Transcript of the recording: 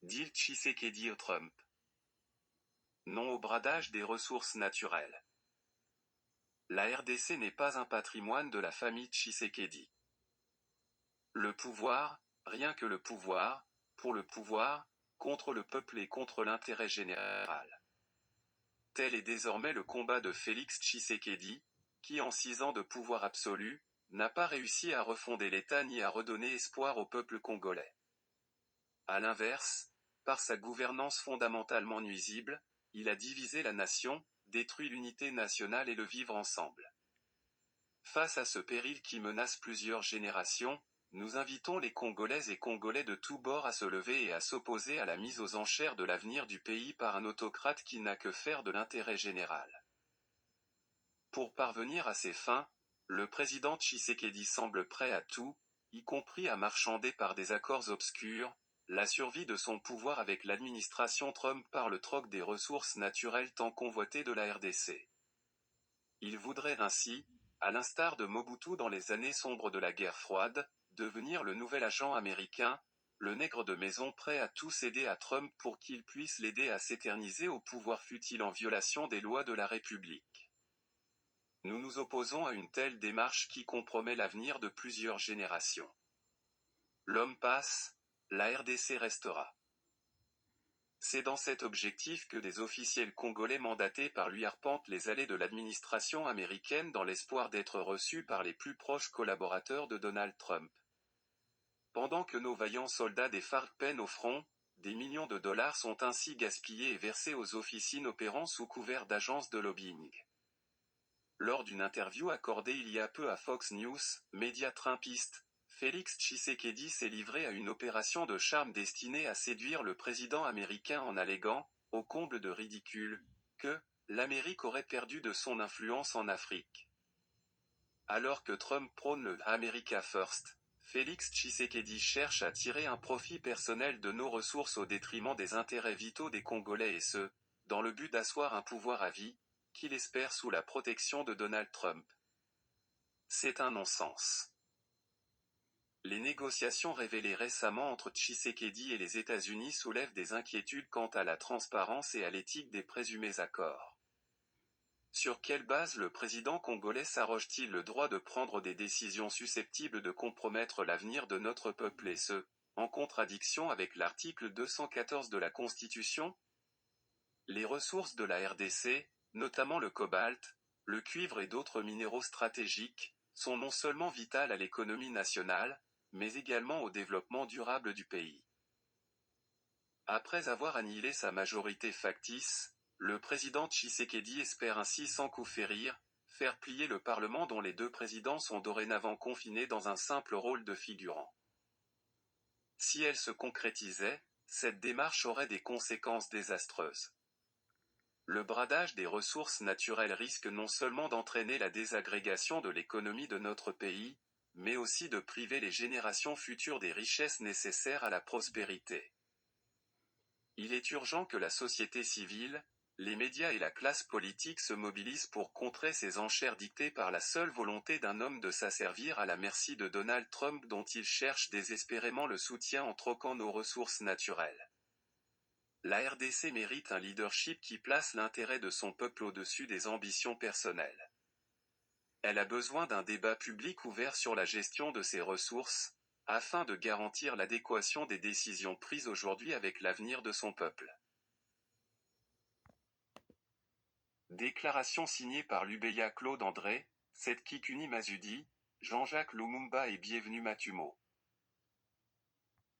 dit Tshisekedi au Trump. Non au bradage des ressources naturelles. La RDC n'est pas un patrimoine de la famille Tshisekedi. Le pouvoir, rien que le pouvoir, pour le pouvoir, contre le peuple et contre l'intérêt général. Tel est désormais le combat de Félix Tshisekedi, qui en 6 ans de pouvoir absolu, n'a pas réussi à refonder l'État ni à redonner espoir au peuple congolais. À l'inverse, par sa gouvernance fondamentalement nuisible, il a divisé la nation, détruit l'unité nationale et le vivre ensemble. Face à ce péril qui menace plusieurs générations, nous invitons les Congolaises et Congolais de tous bords à se lever et à s'opposer à la mise aux enchères de l'avenir du pays par un autocrate qui n'a que faire de l'intérêt général. Pour parvenir à ses fins, le président Tshisekedi semble prêt à tout, y compris à marchander par des accords obscurs, la survie de son pouvoir avec l'administration Trump par le troc des ressources naturelles tant convoitées de la RDC. Il voudrait ainsi, à l'instar de Mobutu dans les années sombres de la guerre froide, devenir le nouvel agent américain, le nègre de maison prêt à tout céder à Trump pour qu'il puisse l'aider à s'éterniser au pouvoir fût-il en violation des lois de la République. Nous nous opposons à une telle démarche qui compromet l'avenir de plusieurs générations. L'homme passe, la RDC restera. C'est dans cet objectif que des officiels congolais mandatés par lui arpentent les allées de l'administration américaine dans l'espoir d'être reçus par les plus proches collaborateurs de Donald Trump. Pendant que nos vaillants soldats des FARC peinent au front, des millions de dollars sont ainsi gaspillés et versés aux officines opérant sous couvert d'agences de lobbying. Lors d'une interview accordée il y a peu à Fox News, média trumpiste, Félix Tshisekedi s'est livré à une opération de charme destinée à séduire le président américain en alléguant, au comble de ridicule, que l'Amérique aurait perdu de son influence en Afrique. Alors que Trump prône le America First, Félix Tshisekedi cherche à tirer un profit personnel de nos ressources au détriment des intérêts vitaux des Congolais et ce, dans le but d'asseoir un pouvoir à vie, qu'il espère sous la protection de Donald Trump. C'est un non-sens. Les négociations révélées récemment entre Tshisekedi et les États-Unis soulèvent des inquiétudes quant à la transparence et à l'éthique des présumés accords. Sur quelle base le président congolais s'arroge-t-il le droit de prendre des décisions susceptibles de compromettre l'avenir de notre peuple et ce, en contradiction avec l'article 214 de la Constitution ? Les ressources de la RDC, notamment le cobalt, le cuivre et d'autres minéraux stratégiques, sont non seulement vitales à l'économie nationale, mais également au développement durable du pays. Après avoir annihilé sa majorité factice, le président Tshisekedi espère ainsi sans coup férir, faire plier le Parlement dont les deux présidents sont dorénavant confinés dans un simple rôle de figurant. Si elle se concrétisait, cette démarche aurait des conséquences désastreuses. Le bradage des ressources naturelles risque non seulement d'entraîner la désagrégation de l'économie de notre pays, mais aussi de priver les générations futures des richesses nécessaires à la prospérité. Il est urgent que la société civile, les médias et la classe politique se mobilisent pour contrer ces enchères dictées par la seule volonté d'un homme de s'asservir à la merci de Donald Trump dont il cherche désespérément le soutien en troquant nos ressources naturelles. La RDC mérite un leadership qui place l'intérêt de son peuple au-dessus des ambitions personnelles. Elle a besoin d'un débat public ouvert sur la gestion de ses ressources, afin de garantir l'adéquation des décisions prises aujourd'hui avec l'avenir de son peuple. Déclaration signée par l'UBEA Claude André, Setkikuni Masudi, Jean-Jacques Lumumba et Bienvenu Matumo.